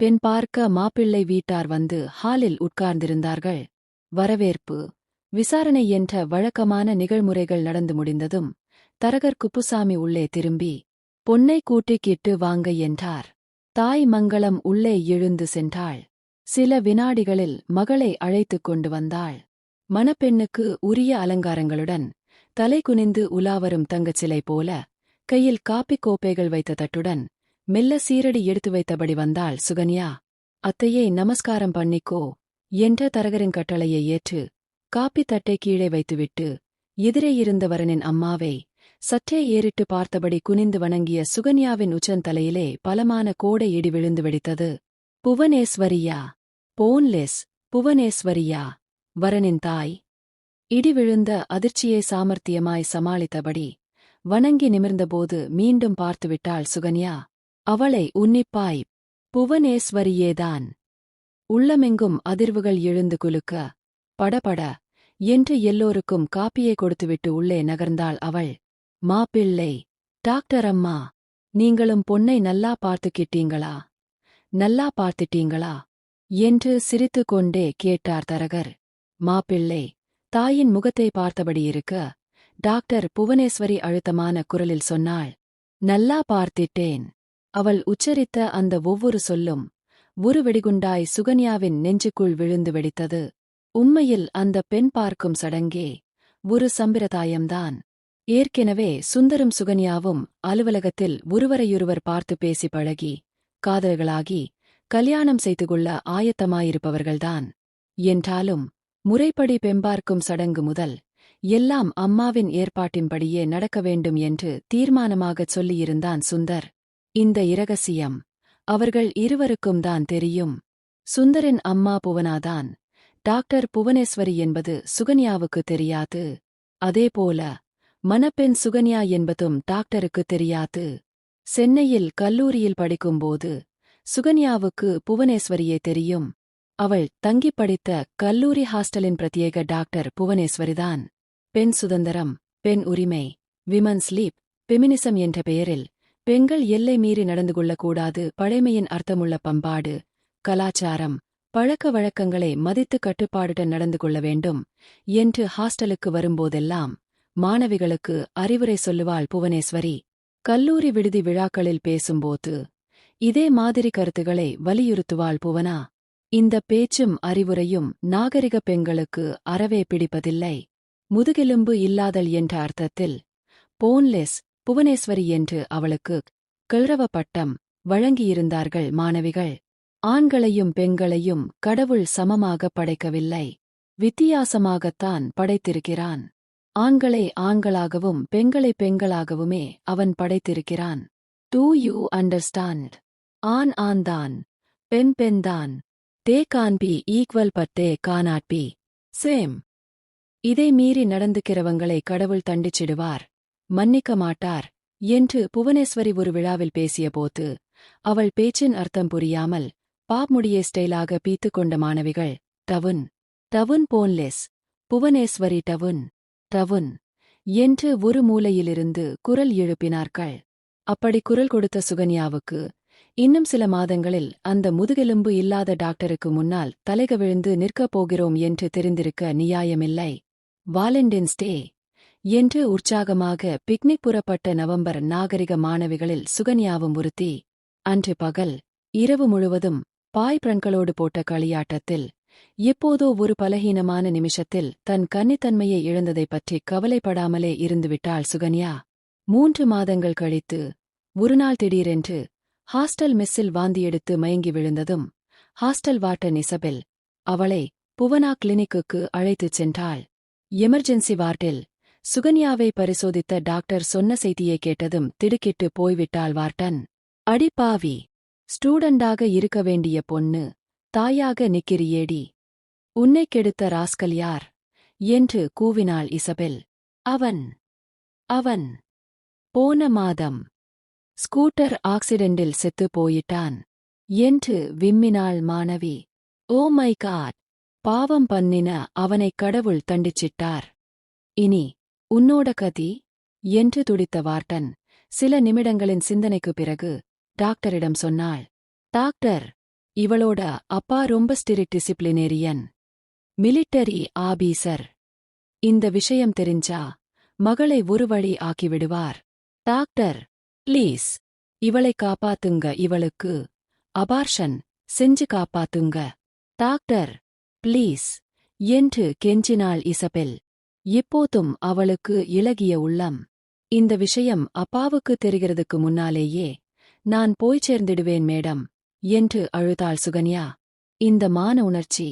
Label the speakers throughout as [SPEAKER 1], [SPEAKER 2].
[SPEAKER 1] பெண் பார்க்க மாப்பிள்ளை வீட்டார் வந்து ஹாலில் உட்கார்ந்திருந்தார்கள். வரவேற்பு, விசாரணை என்ற வழக்கமான நிகழ்முறைகள் நடந்து முடிந்ததும் தரகர் குப்புசாமி உள்ளே திரும்பி, பொன்னை கூட்டிக்கிட்டு வாங்க என்றார். தாய் மங்களம் உள்ளே எழுந்து சென்றாள். சில வினாடிகளில் மகளை அழைத்துக் கொண்டு வந்தாள். மணப்பெண்ணுக்கு உரிய அலங்காரங்களுடன் தலை குனிந்து உலாவரும் தங்கச்சிலை போல கையில் காப்பிக் கோப்பைகள் வைத்த தட்டுடன் மெல்ல சீரடி எடுத்து வைத்தபடி வந்தாள் சுகன்யா. அத்தையே நமஸ்காரம் பண்ணிக்கோ என்ற தரகரின் கட்டளையை ஏற்று காப்பி தட்டை கீழே வைத்துவிட்டு எதிரே இருந்த வரனின் அம்மாவை சற்றே ஏறிட்டு பார்த்தபடி குனிந்து வணங்கிய சுகன்யாவின் உச்சந்தலையிலே பலமான கோடை இடி விழுந்து வெடித்தது. புவனேஸ்வரியா, போன்லெஸ் புவனேஸ்வரியா, வரனின் தாய். இடி விழுந்த அதிர்ச்சியை சாமர்த்தியமாய் சமாளித்தபடி வணங்கி நிமிர்ந்தபோது மீண்டும் பார்த்துவிட்டாள் சுகன்யா. அவளை உன்னிப்பாய், புவனேஸ்வரியேதான். உள்ளமெங்கும் அதிர்வுகள் எழுந்து குலுக்க, படபட என்று எல்லோருக்கும் காப்பியை கொடுத்துவிட்டு உள்ளே நகர்ந்தாள் அவள். மாப்பிள்ளை, டாக்டர் அம்மா, நீங்களும் பொன்னை நல்லா பார்த்துக்கிட்டீங்களா? நல்லா பார்த்துட்டீங்களா என்று சிரித்துக்கொண்டே கேட்டார் தரகர். மாப்பிள்ளை தாயின் முகத்தை பார்த்தபடியிருக்க டாக்டர் புவனேஸ்வரி அழுத்தமான குரலில் சொன்னாள். நல்லா பார்த்திட்டேன். அவள் உச்சரித்த அந்த ஒவ்வொரு சொல்லும் ஒரு வெடிகுண்டாய் சுகன்யாவின் நெஞ்சுக்குள் விழுந்து வெடித்தது. உண்மையில் அந்த பெண் பார்க்கும் சடங்கே ஒரு சம்பிரதாயம்தான். ஏற்கெனவே சுந்தரும் சுகன்யாவும் அலுவலகத்தில் ஒருவரையொருவர் பார்த்து பேசி பழகி காதல்களாகி கல்யாணம் செய்து கொள்ள ஆயத்தமாயிருப்பவர்கள்தான். என்றாலும் முறைப்படி பெண்பார்க்கும் சடங்கு முதல் எல்லாம் அம்மாவின் ஏற்பாட்டின்படியே நடக்க வேண்டும் என்று தீர்மானமாகச் சொல்லியிருந்தான் சுந்தர். இந்த இரகசியம் அவர்கள் இருவருக்கும் தான் தெரியும். சுந்தரின் அம்மா புவனாதான். டாக்டர் புவனேஸ்வரி என்பது சுகன்யாவுக்கு தெரியாது. அதேபோல மணப்பெண் சுகன்யா என்பதும் டாக்டருக்கு தெரியாது. சென்னையில் கல்லூரியில் படிக்கும்போது சுகன்யாவுக்கு புவனேஸ்வரியே தெரியும். அவள் தங்கிப் படித்த கல்லூரி ஹாஸ்டலின் பிரத்யேக டாக்டர் புவனேஸ்வரிதான். பெண் சுதந்திரம், பெண் உரிமை, விமன்ஸ் லீப், பெமினிசம் என்ற பெயரில் பெண்கள் எல்லை மீறி நடந்து கொள்ளக்கூடாது, பழைமையின் அர்த்தமுள்ள பண்பாடு, கலாச்சாரம், பழக்க வழக்கங்களை மதித்து கட்டுப்பாடுடன் நடந்து கொள்ள வேண்டும் என்று ஹாஸ்டலுக்கு வரும்போதெல்லாம் மாணவிகளுக்கு அறிவுரை சொல்லுவாள் புவனேஸ்வரி. கல்லூரி விடுதி விழாக்களில் பேசும்போது இதே மாதிரி கருத்துக்களை வலியுறுத்துவாள் புவனா. இந்த பேச்சும் அறிவுரையும் நாகரிக பெண்களுக்கு அறவே பிடிப்பதில்லை. முதுகெலும்பு இல்லாதல் என்ற அர்த்தத்தில் போன்லெஸ் புவனேஸ்வரி என்று அவளுக்கு கிழவ பட்டம் வழங்கியிருந்தார்கள் மாணவிகள். ஆண்களையும் பெண்களையும் கடவுள் சமமாக படைக்கவில்லை, வித்தியாசமாகத்தான் படைத்திருக்கிறான். ஆண்களை ஆண்களாகவும் பெண்களை பெண்களாகவுமே அவன் படைத்திருக்கிறான். Do you understand? ஆண் ஆண்தான், பெண் பெண்தான். They can be equal but they cannot be same. இதை மீறி நடந்துக்கிறவங்களை கடவுள் தண்டிச்சிடுவார், மன்னிக்க மாட்டார் என்று புவனேஸ்வரி ஒரு விழாவில் பேசியபோது அவள் பேச்சின் அர்த்தம் புரியாமல் பாப் முடியை ஸ்டைலாக பீத்துக் கொண்ட மாணவிகள் down down boneless Bhuvaneswari down down என்று ஒரு மூலையிலிருந்து குரல் எழுப்பினார்கள். அப்படி குரல் கொடுத்த சுகன்யாவுக்கு இன்னும் சில மாதங்களில் அந்த முதுகெலும்பு இல்லாத டாக்டருக்கு முன்னால் தலைகவிழ்ந்து நிற்கப் போகிறோம் என்று தெரிந்திருக்க நியாயமில்லை. வாலண்டைன்ஸ் டே என்று உற்சாகமாக பிக்னிக் புறப்பட்ட நவம்பர் நாகரிக மாணவிகளில் சுகன்யாவும் ஒருத்தி. அன்று பகல் இரவு முழுவதும் பாய் பிரண்களோடு போட்ட களியாட்டத்தில் எப்போதோ ஒரு பலகீனமான நிமிஷத்தில் தன் கன்னித்தன்மையை இழந்ததைப் பற்றி கவலைப்படாமலே இருந்துவிட்டாள் சுகன்யா. 3 மாதங்கள் கழித்து ஒருநாள் திடீரென்று ஹாஸ்டல் மெஸ்ஸில் வாந்தியெடுத்து மயங்கி விழுந்ததும் ஹாஸ்டல் வார்டன் இசபெல் அவளை புவனா கிளினிக்குக்கு அழைத்துச் சென்றாள். எமர்ஜென்சி வார்டில் சுகன்யாவை பரிசோதித்த டாக்டர் சொன்ன செய்தியை கேட்டதும் திடுக்கிட்டு போய்விட்டாள் வார்டன். அடிப்பாவி, ஸ்டூடண்டாக இருக்க வேண்டிய பொண்ணு தாயாக நிக்கிறியேடி, உன்னைக் கெடுத்த ராஸ்கல் யார் என்று கூவினாள் இசபெல். அவன் அவன் போன மாதம் ஸ்கூட்டர் ஆக்சிடெண்டில் செத்துப் போயிட்டான் என்று விம்மினாள் மாணவி. ஓ மை காட், பாவம் பண்ணின அவனைக் கடவுள் தண்டிச்சிட்டார். இனி உன்னோட கதி என்று துடித்த வார்டன் சில நிமிடங்களின் சிந்தனைக்குப் பிறகு டாக்டரிடம் சொன்னாள். டாக்டர், இவளோட அப்பா ரொம்ப ஸ்டிரிக்ட் டிசிப்ளினேரியன் மிலிட்டரி ஆபீசர். இந்த விஷயம் தெரிஞ்சா மகளை ஒரு வழி ஆக்கிவிடுவார். டாக்டர், ப்ளீஸ் இவளை காப்பாத்துங்க, இவளுக்கு அபார்ஷன் செஞ்சு காப்பாத்துங்க. டாக்டர், ப்ளீஸ் என்று கெஞ்சினாள் இசபெல். இப்போதும் அவளுக்கு இளகிய உள்ளம். இந்த விஷயம் அப்பாவுக்கு தெரிகிறதுக்கு முன்னாலேயே நான் போய்ச் சேர்ந்திடுவேன் மேடம் என்று அழுதாள் சுகன்யா. இந்த மான உணர்ச்சி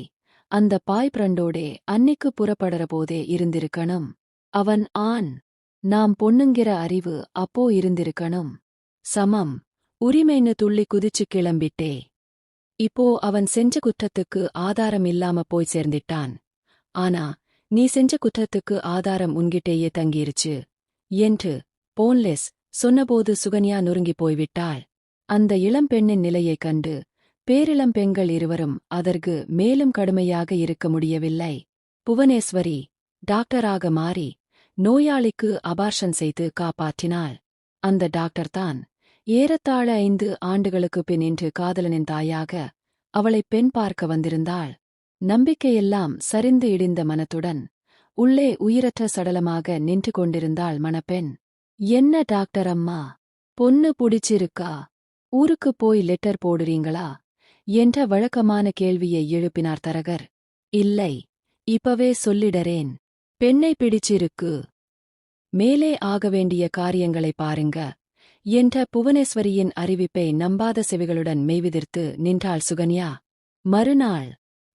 [SPEAKER 1] அந்த பாய் பிரண்டோடே அன்னிக்கு புறப்படற போதே இருந்திருக்கணும். அவன் ஆண், நாம் பொண்ணுங்கிற அறிவு அப்போ இருந்திருக்கணும். சமம், உரிமைன்னு துள்ளி குதிச்சு கிளம்பிட்டே. இப்போ அவன் செஞ்ச குற்றத்துக்கு ஆதாரம் இல்லாம போய் சேர்ந்திட்டான். ஆனா நீ செஞ்ச குற்றத்துக்கு ஆதாரம் உன்கிட்டேயே தங்கிருச்சு என்று போன்லெஸ் சொன்னபோது சுகன்யா நொறுங்கிப் போய்விட்டாள். அந்த இளம்பெண்ணின் நிலையைக் கண்டு பேரிளம் பெண்கள் இருவரும் அதற்கு மேலும் கடுமையாக இருக்க முடியவில்லை. புவனேஸ்வரி டாக்டராக மாறி நோயாளிக்கு அபார்ஷன் செய்து காப்பாற்றினாள். அந்த டாக்டர்தான் ஏறத்தாழ 5 ஆண்டுகளுக்குப் பின் இன்று காதலனின் தாயாக அவளை பெண் பார்க்க வந்திருந்தாள். நம்பிக்கையெல்லாம் சரிந்து இடிந்த மனத்துடன் உள்ளே உயிரற்ற சடலமாக நின்று கொண்டிருந்தாள் மணப்பெண். என்ன டாக்டர் அம்மா, பொண்ணு புடிச்சிருக்கா? ஊருக்குப் போய் லெட்டர் போடுறீங்களா என்ற வழக்கமான கேள்வியை எழுப்பினார் தரகர். இல்லை, இப்பவே சொல்லிடறேன். பெண்ணை பிடிச்சிருக்கு. மேலே ஆக வேண்டிய காரியங்களை பாருங்க என்ற புவனேஸ்வரியின் அறிவிப்பை நம்பாத செவிகளுடன் மெய்விதிர்த்து நின்றாள் சுகன்யா. மறுநாள்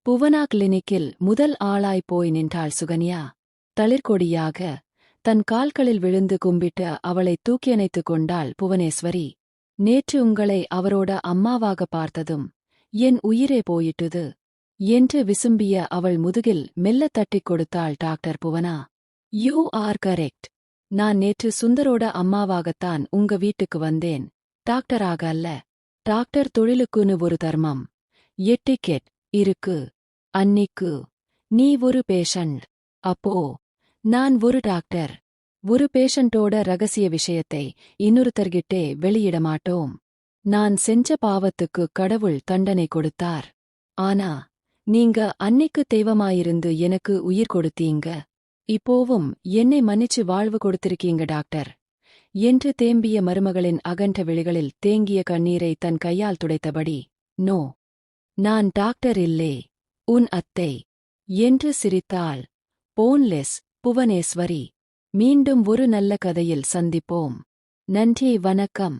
[SPEAKER 1] புவனா கிளினிக்கில் முதல் ஆளாய் போய் நின்றாள் சுகன்யா. தளிர்கொடியாக தன் கால்களில் விழுந்து கும்பிட்டு அவளை தூக்கியணைத்துக் கொண்டாள் புவனேஸ்வரி. நேற்று உங்களை அவரோட அம்மாவாக பார்த்ததும் என் உயிரே போயிட்டுது என்று விசும்பிய அவள் முதுகில் மெல்லத் தட்டிக் கொடுத்தாள் doctor Bhuvana. You are correct. நான் நேற்று சுந்தரோட அம்மாவாகத்தான் உங்க வீட்டுக்கு வந்தேன், டாக்டராக அல்ல. டாக்டர் தொழிலுக்குன்னு ஒரு தர்மம், எட்டிக்கெட் இருக்கு. அன்னிக்கு நீ ஒரு பேஷண்ட், அப்போ நான் ஒரு டாக்டர். ஒரு பேஷண்டோட ரகசிய விஷயத்தை இன்னொருத்தர்கிட்டே வெளியிடமாட்டோம். நான் செஞ்ச பாவத்துக்கு கடவுள் தண்டனை கொடுத்தார். ஆனா நீங்க அன்னிக்கு தெய்வமாயிருந்து எனக்கு உயிர் கொடுத்தீங்க. இப்போவும் என்னை மன்னிச்சு வாழ்வு கொடுத்திருக்கீங்க டாக்டர் என்று தேம்பிய மருமகளின் அகன்ற விழிகளில் தேங்கிய கண்ணீரை தன் கையால் துடைத்தபடி, நோ, நான் டாக்டர் இல்லே, உன் அத்தை என்று சிரித்தாள். போன்லெஸ் புவனேஸ்வரி. மீண்டும் ஒரு நல்ல கதையில் சந்திப்போம். நன்றி, வணக்கம்.